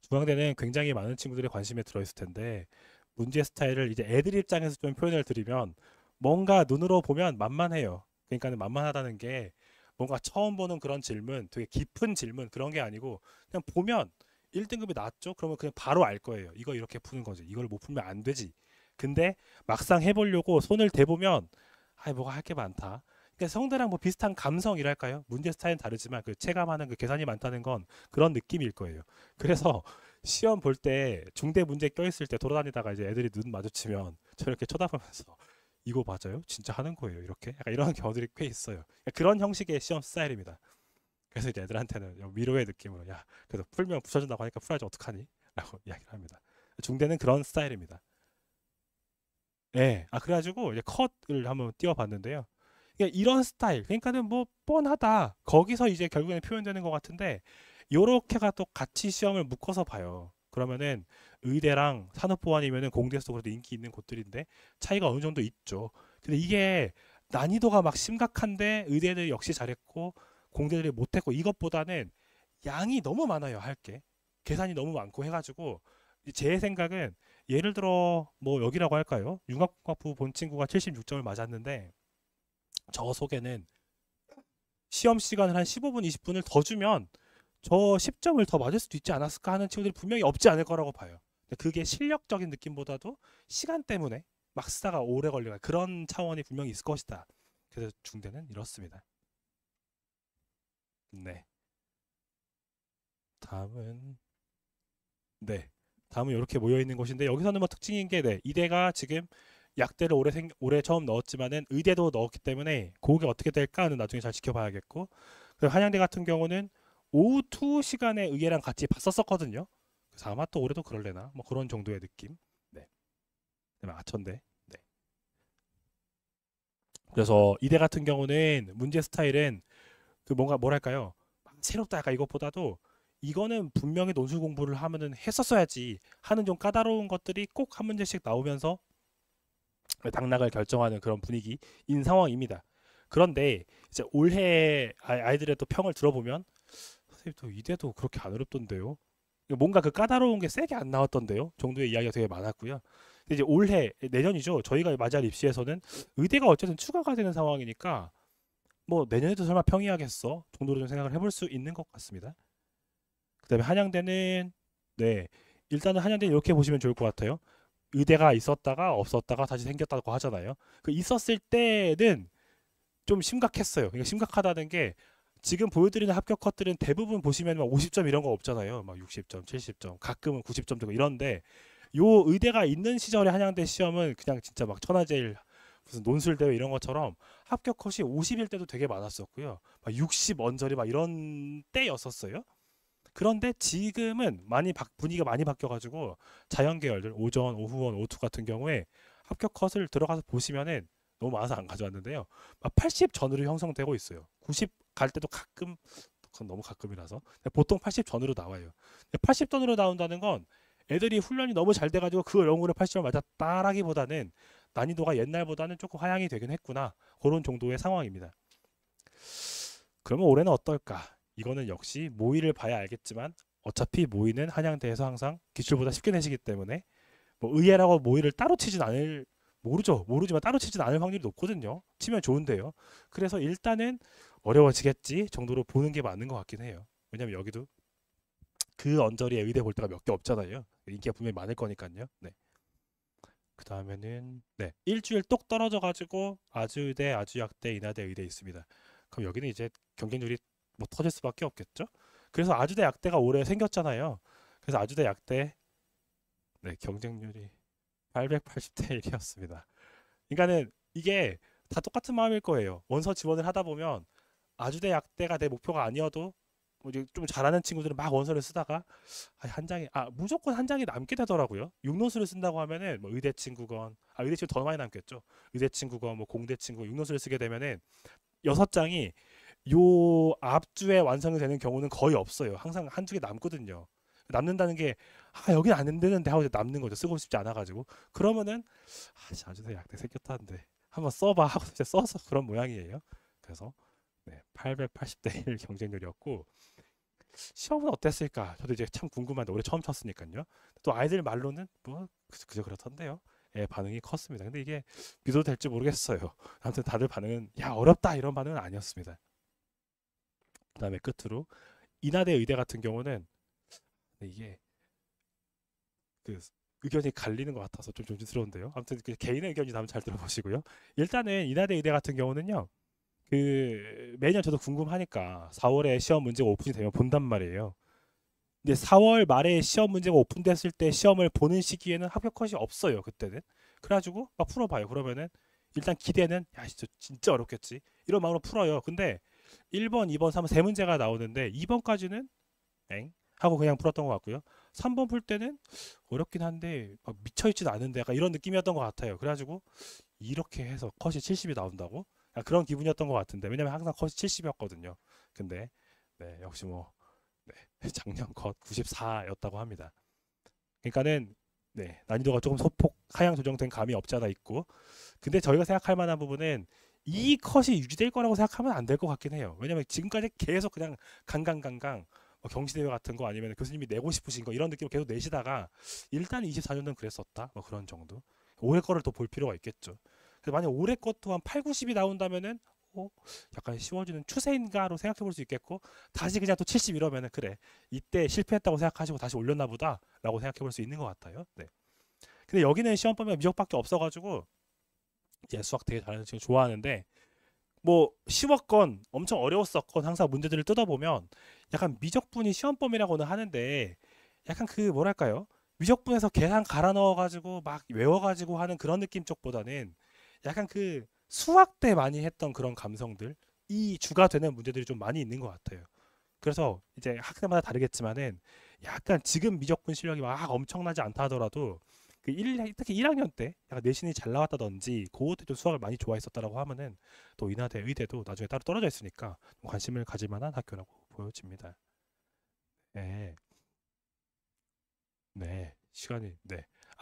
Speaker 1: 중앙대는 굉장히 많은 친구들이 관심에 들어있을 텐데 문제 스타일을 이제 애들 입장에서 좀 표현을 드리면 뭔가 눈으로 보면 만만해요. 그러니까는 만만하다는 게 뭔가 처음 보는 그런 질문, 되게 깊은 질문 그런 게 아니고 그냥 보면 1등급이 낮죠? 그러면 그냥 바로 알 거예요. 이거 이렇게 푸는 거지. 이걸 못 풀면 안 되지. 근데 막상 해보려고 손을 대보면 뭐가 할 게 많다. 그러니까 성대랑 뭐 비슷한 감성이랄까요? 문제 스타일은 다르지만 그 체감하는 그 계산이 많다는 건 그런 느낌일 거예요. 그래서 시험 볼 때 중대 문제 껴있을 때 돌아다니다가 이제 애들이 눈 마주치면 저렇게 쳐다보면서 이거 맞아요? 진짜 하는 거예요? 이렇게 약간 이런 경우들이 꽤 있어요. 그러니까 그런 형식의 시험 스타일입니다. 그래서 이제 애들한테는 위로의 느낌으로 야 그래도 풀면 붙여준다고 하니까 풀어야지 어떡하니? 라고 이야기를 합니다. 중대는 그런 스타일입니다. 예. 그래가지고 이제 컷을 한번 띄워봤는데요. 그러니까 이런 스타일, 그러니까는 뭐 뻔하다. 거기서 이제 결국에는 표현되는 것 같은데 요렇게가 또 같이 시험을 묶어서 봐요. 그러면은 의대랑 산업보안이면은 공대에서도 그래도 인기 있는 곳들인데 차이가 어느 정도 있죠. 근데 이게 난이도가 막 심각한데 의대들이 역시 잘했고 공대들이 못했고, 이것보다는 양이 너무 많아요, 할 게. 계산이 너무 많고 해가지고 제 생각은, 예를 들어 뭐 여기라고 할까요? 융합공학부 본 친구가 76점을 맞았는데 저 속에는 시험 시간을 한 15분, 20분을 더 주면 저 10점을 더 맞을 수도 있지 않았을까 하는 친구들이 분명히 없지 않을 거라고 봐요. 근데 그게 실력적인 느낌보다도 시간 때문에 막 쓰다가 오래 걸리는 그런 차원이 분명히 있을 것이다. 그래서 중대는 이렇습니다. 네. 다음은 네. 다음은 이렇게 모여 있는 곳인데, 여기서는 뭐 특징인 게, 네, 이대가 지금 약대를 올해 처음 넣었지만은 의대도 넣었기 때문에 그게 어떻게 될까는 나중에 잘 지켜봐야겠고, 그리고 한양대 같은 경우는 오후 투 시간에 의대랑 같이 봤었거든요. 그래서 아마 또 올해도 그럴래나 뭐 그런 정도의 느낌. 네. 네, 아천대. 네. 그래서 이대 같은 경우는 문제 스타일은 그 뭔가 뭐랄까요, 새롭다 약간 이것보다도 이거는 분명히 논술 공부를 하면은 했었어야지 하는 좀 까다로운 것들이 꼭 한 문제씩 나오면서 당락을 결정하는 그런 분위기인 상황입니다. 그런데 이제 올해 아이들의 또 평을 들어보면, 선생님 또 이대도 그렇게 안 어렵던데요, 뭔가 그 까다로운 게 세게 안 나왔던데요 정도의 이야기가 되게 많았고요. 근데 이제 올해, 내년이죠, 저희가 맞이할 입시에서는 의대가 어쨌든 추가가 되는 상황이니까 뭐 내년에도 설마 평이하겠어 정도로 좀 생각을 해볼 수 있는 것 같습니다. 그다음에 한양대는, 네, 일단은 한양대는 이렇게 보시면 좋을 것 같아요. 의대가 있었다가 없었다가 다시 생겼다고 하잖아요. 그 있었을 때는 좀 심각했어요. 그러니까 심각하다는 게, 지금 보여드리는 합격 컷들은 대부분 보시면 막 50점 이런 거 없잖아요. 막 60점, 70점, 가끔은 90점 되고 이런데, 요 의대가 있는 시절에 한양대 시험은 그냥 진짜 막 천하제일 무슨 논술 대회 이런 것처럼 합격 컷이 50일 때도 되게 많았었고요. 막 60 언저리 막 이런 때였었어요. 그런데 지금은 분위기가 많이 바뀌어가지고 자연 계열들 오전, 오후원, 오투 같은 경우에 합격 컷을 들어가서 보시면은 너무 많아서 안 가져왔는데요, 막 80 전으로 형성되고 있어요. 90 갈 때도 가끔, 그건 너무 가끔이라서 보통 80 전으로 나와요. 80 전으로 나온다는 건 애들이 훈련이 너무 잘 돼가지고 그 영구를 80점 맞았다라기보다는 난이도가 옛날보다는 조금 하향이 되긴 했구나, 그런 정도의 상황입니다. 그러면 올해는 어떨까? 이거는 역시 모의를 봐야 알겠지만, 어차피 모의는 한양대에서 항상 기출보다 쉽게 내시기 때문에 뭐 의예라고 모의를 따로 치진 않을, 모르지만 따로 치진 않을 확률이 높거든요. 치면 좋은데요. 그래서 일단은 어려워지겠지 정도로 보는 게 맞는 것 같긴 해요. 왜냐면 여기도 그 언저리에 의대 볼 때가 몇 개 없잖아요. 인기가 분명히 많을 거니까요. 네. 그 다음에는, 네, 일주일 똑 떨어져 가지고 아주대, 아주약대, 인하대, 의대 있습니다. 그럼 여기는 이제 경쟁률이 뭐 터질 수밖에 없겠죠. 그래서 아주대 약대가 올해 생겼잖아요. 그래서 아주대 약대, 네, 경쟁률이 880대 1이었습니다. 그러니까는 이게 다 똑같은 마음일 거예요. 원서 지원을 하다 보면 아주대 약대가 내 목표가 아니어도 뭐 이제 좀 잘하는 친구들은 막 원서를 쓰다가 한 장이, 무조건 한 장이 남게 되더라고요. 육노수를 쓴다고 하면은 뭐 의대 친구건, 의대 친구 더 많이 남겠죠. 의대 친구건 뭐 공대 친구 육노수를 쓰게 되면은 6장이 요 앞주에 완성이 되는 경우는 거의 없어요. 항상 한두 개 남거든요. 남는다는 게, 여긴 안 되는데 하고 이제 남는 거죠. 쓰고 싶지 않아 가지고. 그러면은 아주대 약대 생겼다는데 한번 써봐 하고 이제 써서 그런 모양이에요. 그래서 네, 880대 1 경쟁률이었고, 시험은 어땠을까? 저도 이제 참 궁금한데 올해 처음 쳤으니까요. 또 아이들 말로는 뭐 그저 그렇던데요. 예, 반응이 컸습니다. 근데 이게 믿어도 될지 모르겠어요. 아무튼 다들 반응은 야 어렵다 이런 반응은 아니었습니다. 그다음에 끝으로 인하대 의대 같은 경우는 이게 그 의견이 갈리는 것 같아서 좀 조심스러운데요. 아무튼 그 개인의 의견이 다음 잘 들어보시고요. 일단은 인하대 의대 같은 경우는요, 그 매년 저도 궁금하니까 4월에 시험 문제가 오픈이 되면 본단 말이에요. 근데 4월 말에 시험 문제가 오픈됐을 때 시험을 보는 시기에는 합격 컷이 없어요. 그때는. 그래가지고 막 풀어봐요. 그러면은 일단 기대는 야 진짜 어렵겠지 이런 마음으로 풀어요. 근데 1번, 2번, 3번 세 문제가 나오는데 2번까지는 엥 하고 그냥 풀었던 것 같고요. 3번 풀 때는 어렵긴 한데 막 미쳐있진 않은데 약간 이런 느낌이었던 것 같아요. 그래가지고 이렇게 해서 컷이 70이 나온다고? 그런 기분이었던 것 같은데, 왜냐면 항상 컷이 70이었거든요. 근데 네, 역시 뭐 작년 컷 94였다고 합니다. 그러니까는 난이도가 조금 소폭 하향 조정된 감이 없지 않아 있고, 근데 저희가 생각할 만한 부분은 이 컷이 유지될 거라고 생각하면 안 될 것 같긴 해요. 왜냐면 지금까지 계속 그냥 강강강강 경시대회 같은 거 아니면 교수님이 내고 싶으신 거 이런 느낌을 계속 내시다가 일단 24년도는 그랬었다 뭐 그런 정도. 올해 거를 또 볼 필요가 있겠죠. 그래서 만약 올해 것도 한 8, 90이 나온다면은 약간 쉬워지는 추세인가로 생각해 볼 수 있겠고, 다시 그냥 또 70 이러면은 그래 이때 실패했다고 생각하시고 다시 올렸나 보다 라고 생각해 볼 수 있는 것 같아요. 근데 여기는 시험 범위가 미적밖에 없어가지고 이제 수학 되게 잘하는 친구 좋아하는데, 뭐 쉬웠건 엄청 어려웠었건 항상 문제들을 뜯어보면 약간 미적분이 시험 범위라고는 하는데 약간 그 뭐랄까요, 미적분에서 계산 갈아 넣어가지고 막 외워가지고 하는 그런 느낌 쪽보다는 약간 그 수학 때 많이 했던 그런 감성들 이 주가 되는 문제들이 좀 많이 있는 것 같아요. 그래서 이제 학생마다 다르겠지만은 약간 지금 미적분 실력이 막 엄청나지 않다 하더라도 특히 1학년 때 약간 내신이 잘 나왔다든지 그때 좀 수학을 많이 좋아했었다라고 하면은 또 인하대 의대도 나중에 따로 떨어져 있으니까 관심을 가질 만한 학교라고 보여집니다. 네, 시간이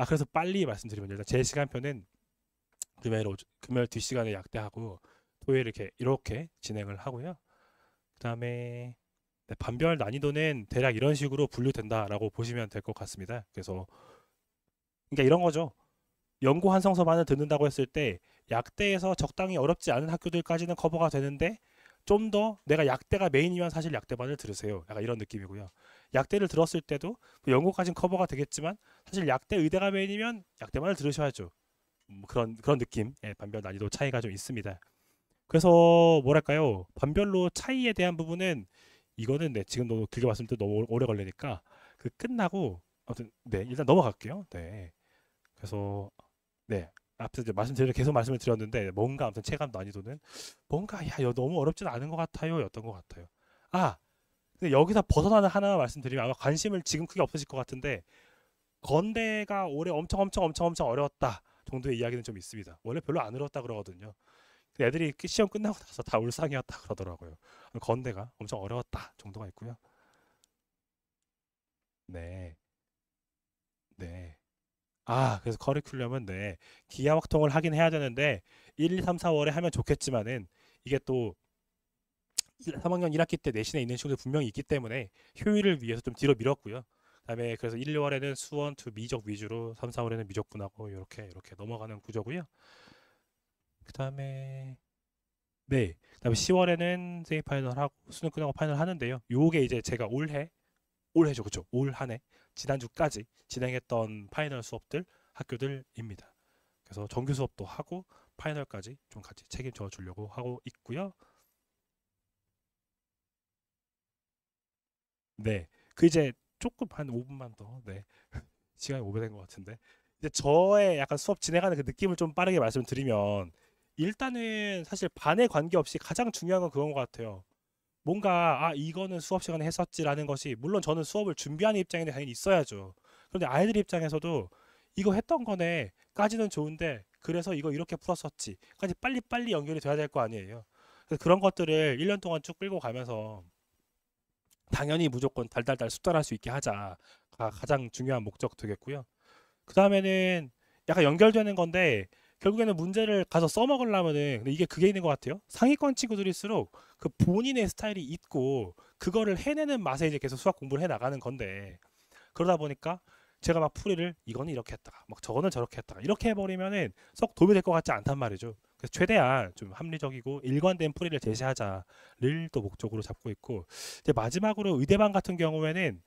Speaker 1: 그래서 빨리 말씀드리면 일단 제 시간표는 금요일 뒷시간에 약대하고 토요일 이렇게 진행을 하고요. 그다음에 반별 난이도는 대략 이런 식으로 분류된다라고 보시면 될 것 같습니다. 그래서 그러니까 이런 거죠. 연고 한성서만을 듣는다고 했을 때 약대에서 적당히 어렵지 않은 학교들까지는 커버가 되는데, 좀 더 내가 약대가 메인이면 사실 약대반을 들으세요. 약간 이런 느낌이고요. 약대를 들었을 때도 연고까지는 커버가 되겠지만 사실 약대 의대가 메인이면 약대반을 들으셔야죠. 그런 느낌. 반별 난이도 차이가 좀 있습니다. 그래서 뭐랄까요, 반별로 차이에 대한 부분은 이거는 지금 너무 길게 말씀드려 너무 오래 걸리니까 끝나고 아무튼 일단 넘어갈게요. 그래서 앞서 이제 계속 말씀을 드렸는데 뭔가 아무튼 체감 난이도는 뭔가 이거 너무 어렵진 않은 것 같아요 였던 것 같아요. 근데 여기서 벗어나는 하나 말씀드리면 아마 관심을 지금 크게 없으실 것 같은데, 건대가 올해 엄청 엄청 엄청 엄청 어려웠다 정도의 이야기는 좀 있습니다. 원래 별로 안 어려웠다 그러거든요. 근데 애들이 시험 끝나고 나서 다 울상이었다 그러더라고요. 건대가 엄청 어려웠다 정도가 있고요. 네, 네. 그래서 커리큘럼은 기하학통을 하긴 해야 되는데 1, 2, 3, 4월에 하면 좋겠지만은 이게 또 3학년 1학기 때 내신에 있는 친구들이 분명히 있기 때문에 효율을 위해서 좀 뒤로 미뤘고요. 그다음에 그래서 1, 2월에는 수원, 미적 위주로 3, 4월에는 미적분하고 이렇게 넘어가는 구조고요. 그다음에 그다음에 10월에는 세미 파이널 하고 수능 끝나고 파이널 하는데요. 요게 이제 제가 올해죠, 그죠? 올 한해 지난주까지 진행했던 파이널 수업들 학교들입니다. 그래서 정규 수업도 하고 파이널까지 좀 같이 책임져 주려고 하고 있고요. 이제 조금 한 5분만 더, 시간이 오래된 것 같은데 이제 저의 약간 수업 진행하는 그 느낌을 좀 빠르게 말씀드리면, 일단은 사실 반에 관계없이 가장 중요한 건 그건 것 같아요. 뭔가 이거는 수업 시간에 했었지라는 것이, 물론 저는 수업을 준비하는 입장인데 당연히 있어야죠. 그런데 아이들 입장에서도 이거 했던 거네까지는 좋은데 그래서 이거 이렇게 풀었었지까지 빨리빨리 연결이 돼야 될 거 아니에요. 그래서 그런 것들을 1년 동안 쭉 끌고 가면서 당연히 무조건 달달달 숙달할 수 있게 하자가 가장 중요한 목적 되겠고요. 그 다음에는 약간 연결되는 건데, 결국에는 문제를 가서 써먹으려면은, 근데 이게 그게 있는 것 같아요. 상위권 친구들일수록 그 본인의 스타일이 있고 그거를 해내는 맛에 이제 계속 수학 공부를 해 나가는 건데, 그러다 보니까 제가 막 풀이를 이거는 이렇게 했다가 막 저거는 저렇게 했다가 이렇게 해버리면은 썩 도움이 될 것 같지 않단 말이죠. 그래서 최대한 좀 합리적이고 일관된 풀이를 제시하자를 또 목적으로 잡고 있고, 이제 마지막으로 의대반 같은 경우에는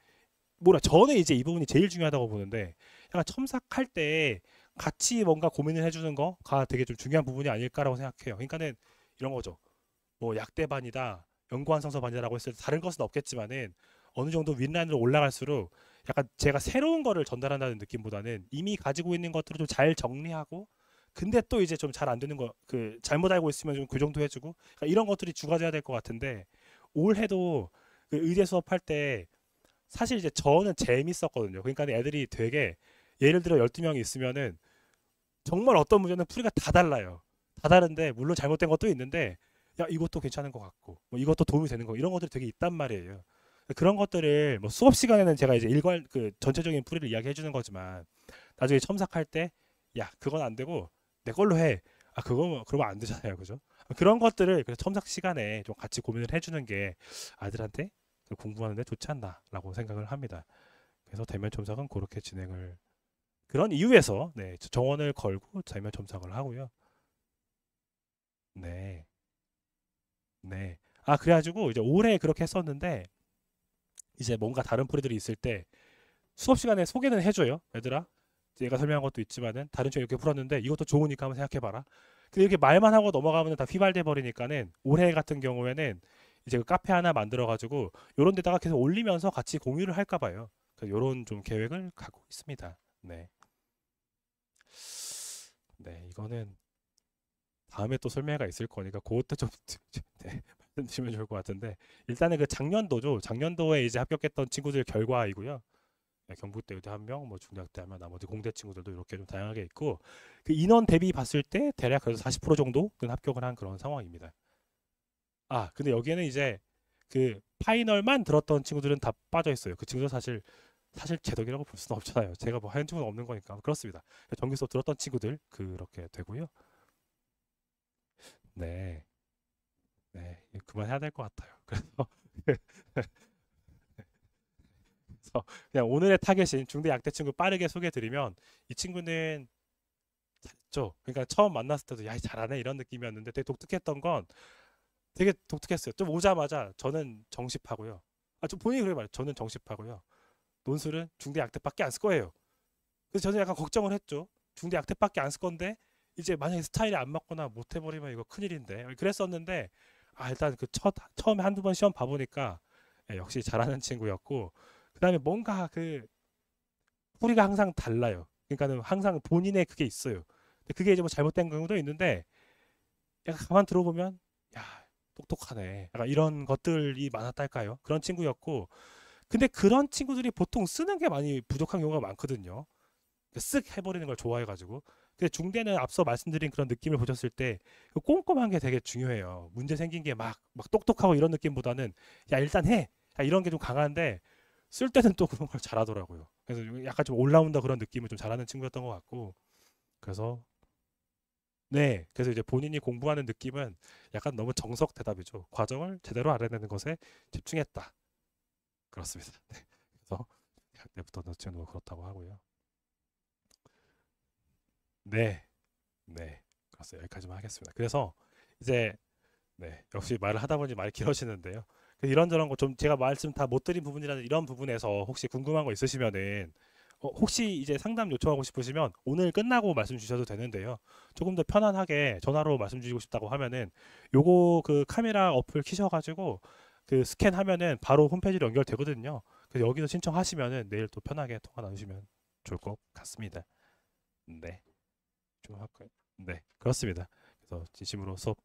Speaker 1: 저는 이제 이 부분이 제일 중요하다고 보는데, 약간 첨삭할 때 같이 뭔가 고민을 해주는 거가 되게 좀 중요한 부분이 아닐까라고 생각해요. 그러니까는 이런 거죠. 뭐 약대반이다, 연구한성서반이다라고 했을 때 다른 것은 없겠지만은 어느 정도 윗라인으로 올라갈수록 약간 제가 새로운 거를 전달한다는 느낌보다는 이미 가지고 있는 것들을 좀 잘 정리하고, 근데 또 이제 좀 잘 안 되는 거, 잘못 알고 있으면 좀 교정도 해주고, 그러니까 이런 것들이 주가 돼야 될 것 같은데, 올해도 의대 수업할 때 사실 이제 저는 재밌었거든요. 그러니까 애들이 되게, 예를 들어 12명이 있으면은 정말 어떤 문제는 풀이가 다 달라요. 다 다른데 물론 잘못된 것도 있는데 야 이것도 괜찮은 것 같고 뭐 이것도 도움이 되는 거, 이런 것들이 되게 있단 말이에요. 그런 것들을 뭐 수업 시간에는 제가 이제 일괄 그 전체적인 풀이를 이야기해 주는 거지만 나중에 첨삭할 때 야, 그건 안 되고 내 걸로 해. 아, 그거 그러면 안 되잖아요. 그죠? 그런 것들을 그래서 첨삭 시간에 좀 같이 고민을 해 주는 게 아들한테 공부하는데 좋지 않나라고 생각을 합니다. 그래서 대면 첨삭은 그렇게 진행을 그런 이유에서 네, 정원을 걸고 대면 첨삭을 하고요. 네. 네. 아, 그래가지고 이제 올해 그렇게 했었는데 이제 뭔가 다른 풀이들이 있을 때 수업 시간에 소개는 해줘요. 얘들아, 얘가 설명한 것도 있지만은 다른 쪽 이렇게 풀었는데 이것도 좋으니까 한번 생각해봐라. 근데 이렇게 말만 하고 넘어가면 다 휘발돼 버리니까는 올해 같은 경우에는 이제 그 카페 하나 만들어가지고 요런 데다가 계속 올리면서 같이 공유를 할까 봐요. 그래서 요런 좀 계획을 갖고 있습니다. 네. 네, 이거는 다음에 또 설명회가 있을 거니까 그것도 좀 네, 말씀드리면 좋을 것 같은데 일단은 그 작년도죠. 작년도에 이제 합격했던 친구들 결과이고요. 네, 경북대 의대 한 명, 뭐 중대학대 한 명, 나머지 공대 친구들도 이렇게 좀 다양하게 있고 그 인원 대비 봤을 때 대략 그래서 40% 정도는 합격을 한 그런 상황입니다. 아, 근데 여기에는 이제 그 파이널만 들었던 친구들은 다 빠져 있어요. 그 친구들 사실 제 덕이라고 볼 수는 없잖아요. 제가 뭐 하는 친구는 없는 거니까 그렇습니다. 정규 수업 들었던 친구들 그렇게 되고요. 네, 네, 이거 그만해야 될 것 같아요. 그래서 그냥 오늘의 타겟인 중대 약대 친구 빠르게 소개드리면 이 친구는 잘했죠. 그러니까 처음 만났을 때도 야, 잘하네 이런 느낌이었는데 되게 독특했던 건 되게 독특했어요. 좀 오자마자 저는 정시파고요. 아, 좀 본인이 그렇게 말해요. 저는 정시파고요. 논술은 중대 약대밖에 안 쓸 거예요. 그래서 저는 약간 걱정을 했죠. 중대 약대밖에 안 쓸 건데 이제 만약에 스타일이 안 맞거나 못 해버리면 이거 큰일인데 그랬었는데 아, 일단 그 처음에 한두 번 시험 봐보니까 예, 역시 잘하는 친구였고 그다음에 뭔가 그 뿌리가 항상 달라요. 그러니까는 항상 본인의 그게 있어요. 근데 그게 이제 뭐 잘못된 경우도 있는데 약간 가만 들어보면 야, 똑똑하네. 약간 이런 것들이 많았달까요? 그런 친구였고 근데 그런 친구들이 보통 쓰는 게 많이 부족한 경우가 많거든요. 쓱 해버리는 걸 좋아해가지고. 근데 중대는 앞서 말씀드린 그런 느낌을 보셨을 때 꼼꼼한 게 되게 중요해요. 문제 생긴 게 막 똑똑하고 이런 느낌보다는 야, 일단 해. 야, 이런 게 좀 강한데 쓸 때는 또 그런 걸 잘하더라고요. 그래서 약간 좀 올라운더 그런 느낌을 좀 잘하는 친구였던 것 같고. 그래서 네, 그래서 이제 본인이 공부하는 느낌은 약간 너무 정석 대답이죠. 과정을 제대로 알아내는 것에 집중했다. 그렇습니다. 네. 그래서 대학 때부터 너 친구 그렇다고 하고요. 네, 네, 그렇습니다. 여기까지만 하겠습니다. 그래서 이제 네, 역시 말을 하다 보니 말이 길어지는데요. 이런저런 거 좀 제가 말씀 다 못 드린 부분이라는 이런 부분에서 혹시 궁금한 거 있으시면은 혹시 이제 상담 요청하고 싶으시면 오늘 끝나고 말씀 주셔도 되는데요. 조금 더 편안하게 전화로 말씀 주시고 싶다고 하면은 요거 그 카메라 어플 키셔가지고 그 스캔하면은 바로 홈페이지로 연결되거든요. 그래서 여기서 신청하시면은 내일 또 편하게 통화 나누시면 좋을 것 같습니다. 네, 좀 할까요? 네, 그렇습니다. 그래서 진심으로 수업